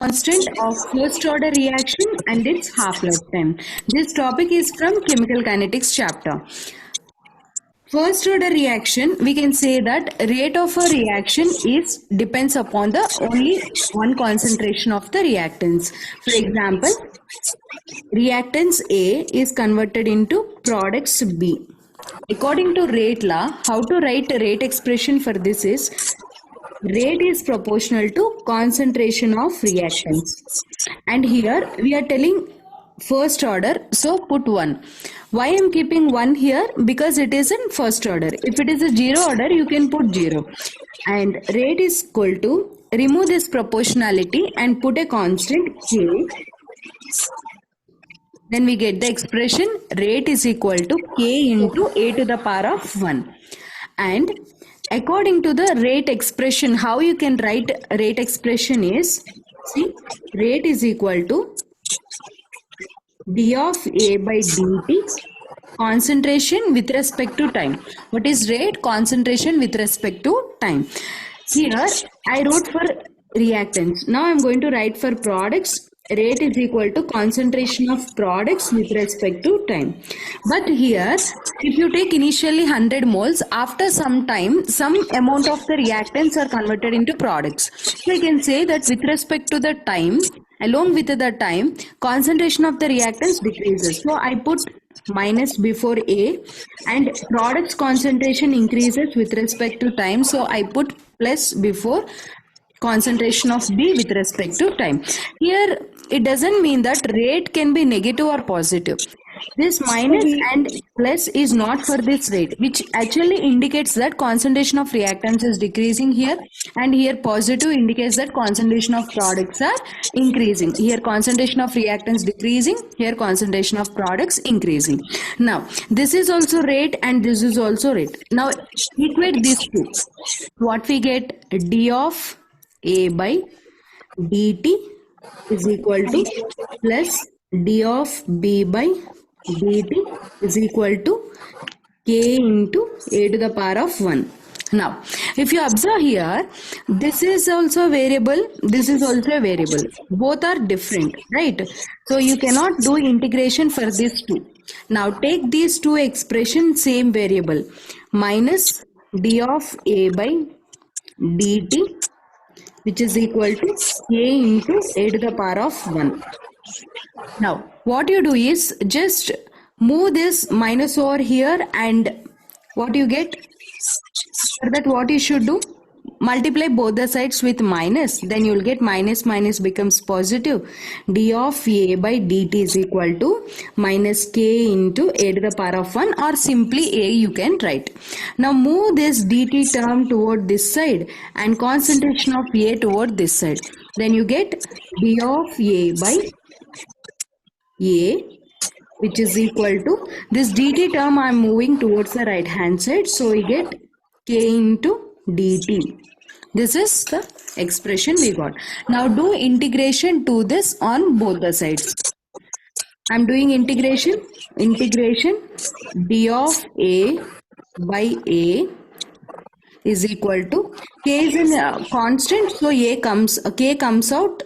constant of first order reaction and its half lifetime. This topic is from chemical kinetics chapter. First order reaction, we can say that rate of a reaction is depends upon the only one concentration of the reactants. For example, reactants A is converted into products B. According to rate law, how to write a rate expression for this is rate is proportional to concentration of reactants. And here we are telling first order, so put 1. Why I am keeping 1 here? Because it is in first order. If it is a 0 order, you can put 0. And rate is equal to, remove this proportionality and put a constant K. Then we get the expression rate is equal to K into A to the power of 1. And according to the rate expression, how you can write rate expression is, see, rate is equal to d of A by dt, concentration with respect to time. What is rate? Concentration with respect to time. Here I wrote for reactants. Now I am going to write for products. Rate is equal to concentration of products with respect to time. But here, if you take initially 100 moles, after some time, some amount of the reactants are converted into products. So you can say that with respect to the time, along with the time, concentration of the reactants decreases. So I put minus before A, and products concentration increases with respect to time. So I put plus before concentration of B with respect to time. Here it doesn't mean that rate can be negative or positive. This minus and plus is not for this rate, which actually indicates that concentration of reactants is decreasing here, and here positive indicates that concentration of products are increasing. Here concentration of reactants decreasing, here concentration of products increasing. Now this is also rate and this is also rate. Now equate these two. What we get? D of A by dt is equal to plus d of B by dt is equal to K into A to the power of 1. Now, if you observe here, this is also a variable, this is also a variable. Both are different, right? So you cannot do integration for these two. Now take these two expressions, same variable, minus d of A by dt, which is equal to K into A to the power of 1. Now, what you do is just move this minus over here, and what you get? For that, what you should do? Multiply both the sides with minus, then you will get minus minus becomes positive. D of A by dt is equal to minus K into A to the power of 1, or simply A you can write. Now move this dt term toward this side and concentration of A toward this side. Then you get D of A by A, which is equal to this dt term I am moving towards the right hand side. So we get K into dt. This is the expression we got. Now do integration to this on both the sides. I am doing integration d of A by A is equal to, K is in a constant, so K comes out,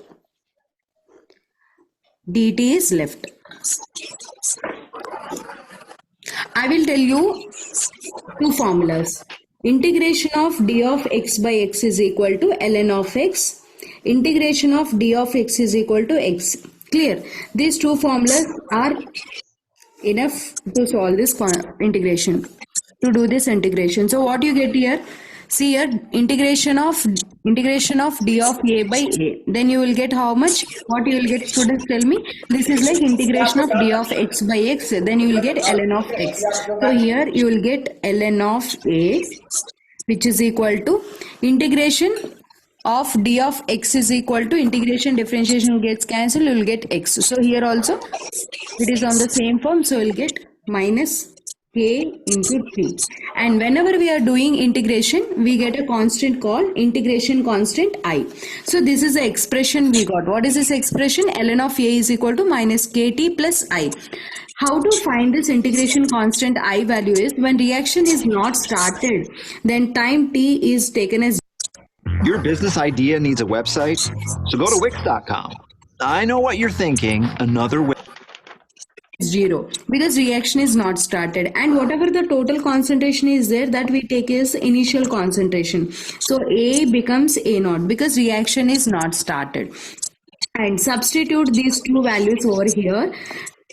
dt is left. I will tell you two formulas. Integration of d of x by x is equal to ln of x. Integration of d of x is equal to x. Clear? These two formulas are enough to solve this integration, to do this integration. So what you get here? See here, integration of d of A by A. Then you will get how much? What you will get, students tell me? This is like integration of d of x by x. Then you will get ln of x. So here you will get ln of A, which is equal to integration of d of x is equal to integration differentiation gets cancelled. You will get x. So here also it is on the same form. So you will get minus K into 3. And whenever we are doing integration, we get a constant called integration constant I. So this is the expression we got. What is this expression? Ln of A is equal to minus KT plus I. How to find this integration constant I value is when reaction is not started, then time t is taken as Your business idea needs a website? So go to Wix.com. I know what you're thinking. Another way. 0 because reaction is not started, and whatever the total concentration is there, that we take as initial concentration. So A becomes A naught because reaction is not started. And substitute these two values over here.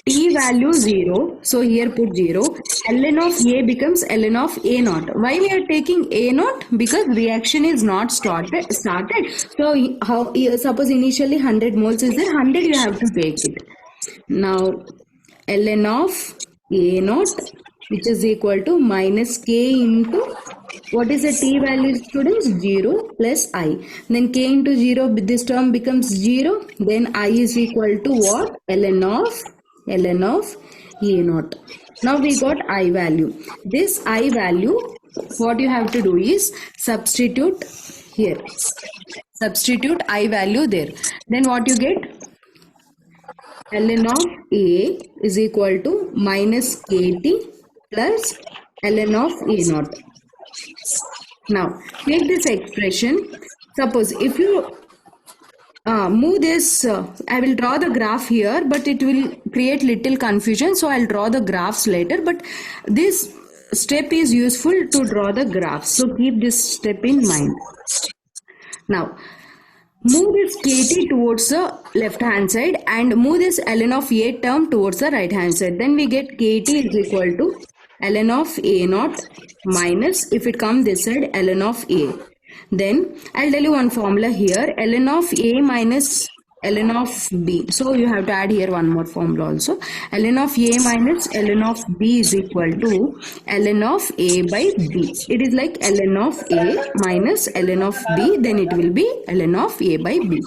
T value 0, so here put 0. Ln of A becomes ln of A naught. Why we are taking A naught? Because reaction is not started. So how, suppose initially 100 moles is there, 100 you have to take it. Now ln of A naught, which is equal to minus K into, what is the T value, students? 0 plus I. Then K into 0, this term becomes 0. Then I is equal to what? ln of A naught. Now we got I value. This I value, what you have to do is substitute here. Substitute I value there. Then what you get? Ln of A is equal to minus KT plus ln of A naught. Now take this expression. Suppose if you move this, I will draw the graph here, but it will create little confusion, so I'll draw the graphs later, but this step is useful to draw the graphs, so keep this step in mind. Now move this KT towards the left hand side and move this ln of A term towards the right hand side. Then we get KT is equal to ln of A naught minus, if it comes this side, ln of A. Then I'll tell you one formula here, ln of A minus ln of B. So you have to add here one more formula also. Ln of A minus ln of B is equal to ln of A by B. It is like ln of A minus ln of B, then it will be ln of A by B.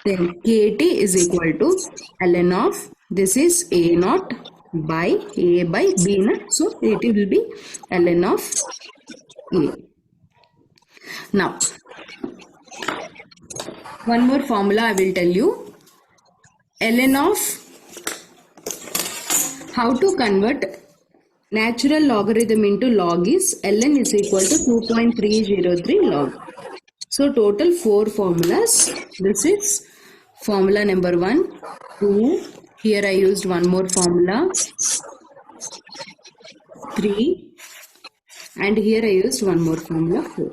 Then KT is equal to ln of, this is A naught by A by B. So it will be ln of A. Now, one more formula I will tell you. Ln of, how to convert natural logarithm into log is ln is equal to 2.303 log. So total 4 formulas. This is formula number 1, 2. Here I used one more formula, 3. And here I used one more formula, 4.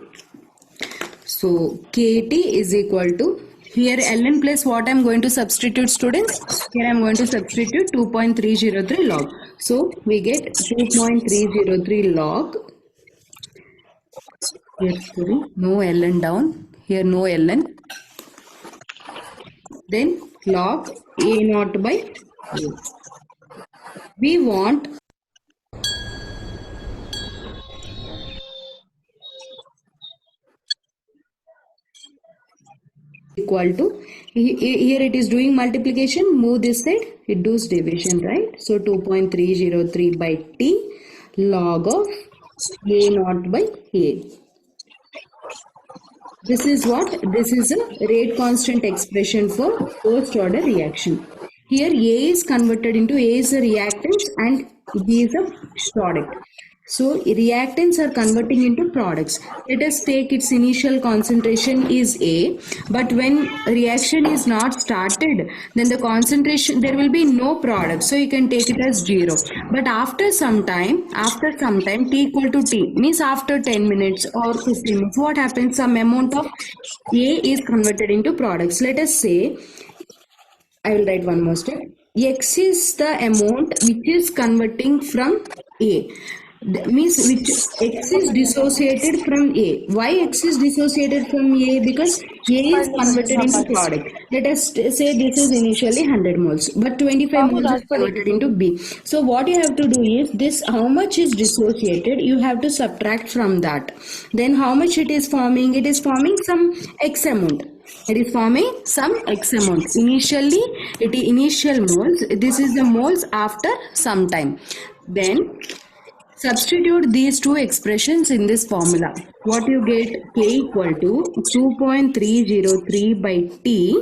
So KT is equal to, here ln plus what I am going to substitute, students? Here I am going to substitute 2.303 log. So we get 2.303 log. Here no ln down. Here no ln. Then log A naught by A. We want equal to, here it is doing multiplication, move this side, it does division, right? So 2.303 by T log of A naught by A. This is what? This is a rate constant expression for first order reaction. Here A is converted into, A is a reactants and B is a product. So reactants are converting into products. Let us take its initial concentration is A, but when reaction is not started, then the concentration, there will be no product. So you can take it as 0. But after some time T equal to T, means after 10 minutes or 15 minutes, what happens? Some amount of A is converted into products. Let us say, I will write one more step. X is the amount which is converting from A. That means which X is dissociated from A. Why X is dissociated from A? Because A is converted into product. Let us say this is initially 100 moles, but 25 moles is converted into B. So what you have to do is this, how much is dissociated, you have to subtract from that. Then how much it is forming? It is forming some X amount. It is forming some X amount. Initially, it is initial moles. This is the moles after some time. Then substitute these two expressions in this formula. What you get? K equal to 2.303 by T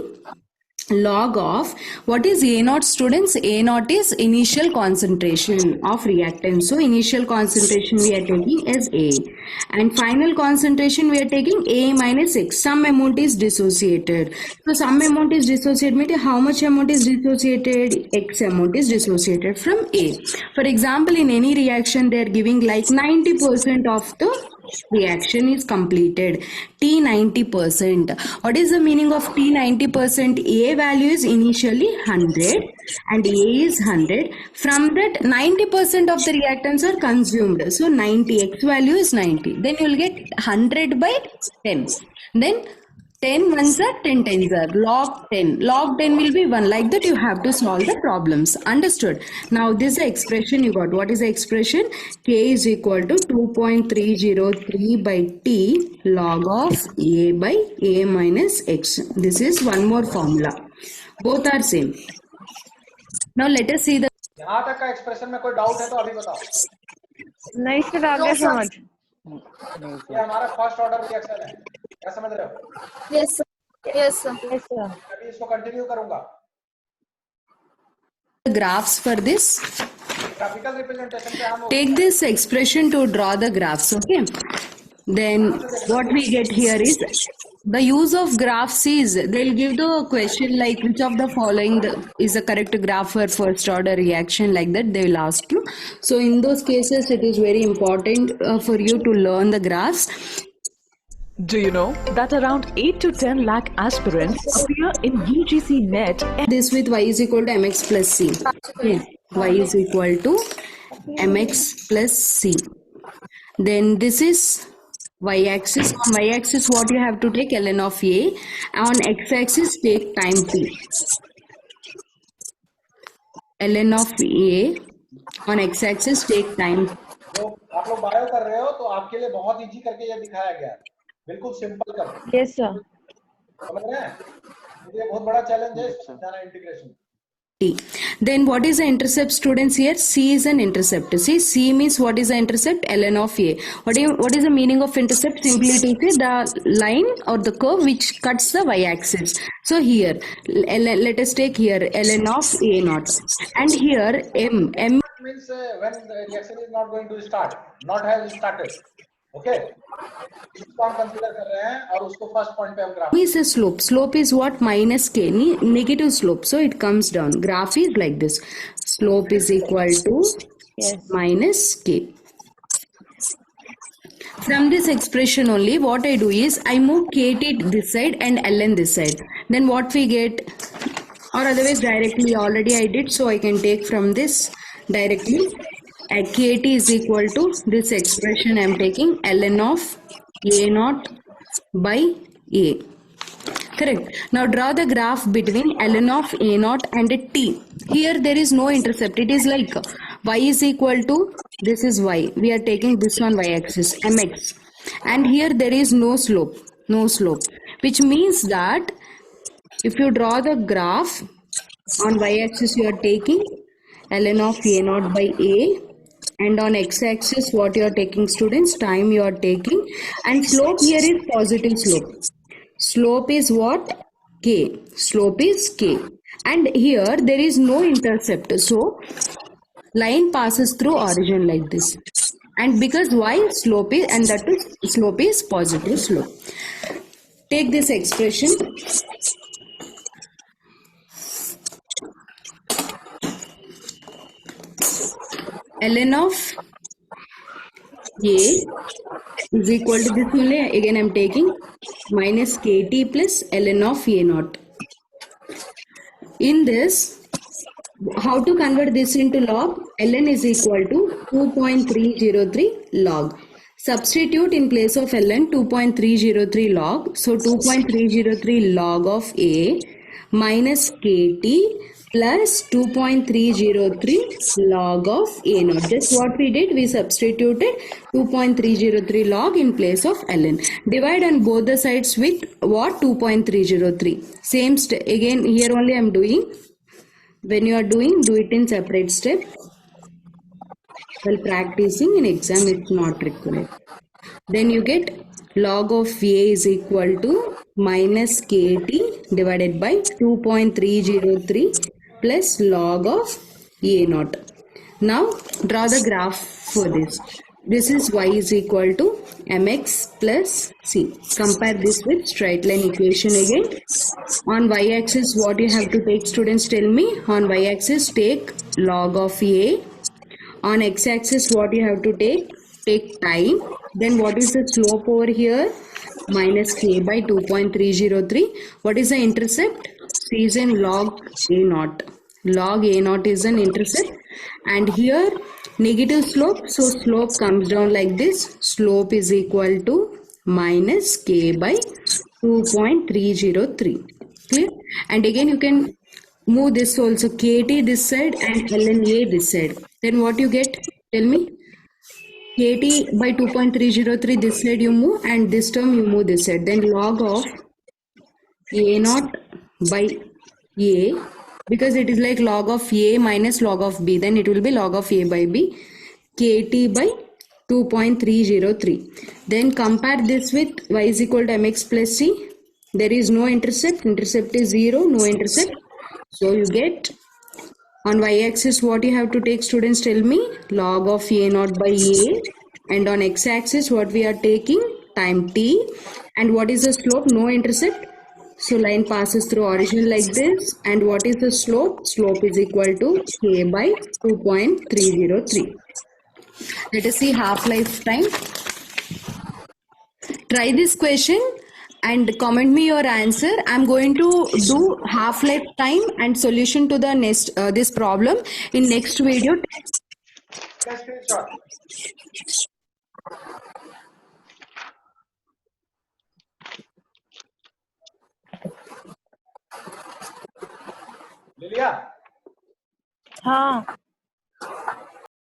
log of what is A naught, students? A naught is initial concentration of reactant. So initial concentration we are taking as A, and final concentration we are taking A minus X. Some amount is dissociated. So some amount is dissociated means how much amount is dissociated? X amount is dissociated from A. For example, in any reaction they are giving like 90% of the reaction is completed, T 90%. What is the meaning of T 90%? A value is initially 100 and A is 100. From that 90% of the reactants are consumed. So 90, X value is 90. Then you will get 100 by 10. Then 10 ones are 10 tens are log 10. Log 10 will be 1. Like that you have to solve the problems. Understood? Now this is the expression you got. What is the expression? K is equal to 2.303 by T log of A by A minus X. This is one more formula. Both are same. Now let us see the यहाँ तक का expression में कोई doubt है तो अभी बताओ। नहीं सर आगे समझ। ये हमारा फर्स्ट ऑर्डर रिएक्शन है, क्या समझ रहे हो? Yes, sir. Yes, sir. Yes sir. अभी इसको कंटिन्यू करूंगा। graphs for this. Graphical representation पे हम Take this expression to draw the graphs, okay? Then what we get here is the use of graphs is they'll give the question like which of the following is the correct graph for first order reaction, like that they will ask you. So in those cases it is very important for you to learn the graphs. Do you know that around 8 to 10 lakh aspirants appear in UGC NET? This with y is equal to mx plus c. Okay. Y is equal to mx plus c. Then this is y-axis. On y-axis what you have to take? ln of a. On x-axis take time t. ln of a. On x-axis take time. जो आप लोग bio कर रहे हो तो आपके लिए बहुत इजी करके ये दिखाया गया है, बिल्कुल सिंपल कर, यस सर। समझ रहे हैं? ये बहुत बड़ा चैलेंज है इसको समझाना integration. T. Then what is the intercept, students? Here C is an intercept. See, C means what is the intercept? ln of A. What is the meaning of intercept? Simply it is the line or the curve which cuts the y-axis. So here let us take here ln of A naught, and here m Means when the reaction is not going to start, not has started, okay? इसको हम consider कर रहे हैं और उसको first point पे हम graph is a slope. Slope is what? Minus k, negative slope. So it comes down. Graph is like this. Slope is equal to minus k. From this expression only, what I do is I move kt this side and ln this side. Then what we get, or otherwise directly already I did, so I can take from this directly. At kt is equal to this expression I am taking ln of a naught by a. Correct. Now draw the graph between ln of a naught and t. Here there is no intercept. It is like y is equal to, this is y. We are taking this on y-axis, mx. And here there is no slope. No slope. Which means that if you draw the graph on y-axis you are taking ln of a naught by a, and on x-axis what you are taking, students? Time you are taking, and slope here is positive slope. Slope is what? K. Slope is k, and here there is no intercept, so line passes through origin like this. And because y slope is, and that is slope is positive slope. Take this expression. ln of a is equal to this only. Again I am taking minus kt plus ln of a naught. In this, how to convert this into log? ln is equal to 2.303 log. Substitute in place of ln 2.303 log. So 2.303 log of a minus kt plus 2.303 log of a naught. Just what we did, we substituted 2.303 log in place of ln. Divide on both the sides with what? 2.303. Same again here only I am doing. When you are doing, do it in separate step. While practicing in exam, it's not required. Then you get log of a is equal to minus kt divided by 2.303 plus log of a naught. Now draw the graph for this. This is y is equal to mx plus c. Compare this with straight line equation again. On y-axis, what you have to take, students, tell me. On y-axis, take log of a. On x-axis, what you have to take? Take time. Then what is the slope over here? Minus k by 2.303. What is the intercept? C is in log a naught. Log a naught is an intercept. And here, negative slope. So slope comes down like this. Slope is equal to minus k by 2.303. Clear? And again, you can move this also, kt this side and ln a this side. Then what you get? Tell me. kt by 2.303 this side you move, and this term you move this side. Then log of a naught by a, because it is like log of a minus log of b, then it will be log of a by b, kt by 2.303. Then compare this with y is equal to mx plus c. There is no intercept. Intercept is 0, no intercept. So you get, on y-axis, what you have to take, students, tell me? Log of a naught by a. And on x-axis, what we are taking? Time t. And what is the slope? No intercept. So line passes through origin like this. And what is the slope? Slope is equal to k by 2.303. Let us see half-life time. Try this question and comment me your answer. I'm going to do half-life time and solution to the next this problem in next video. Take screenshot. ले लिया? हाँ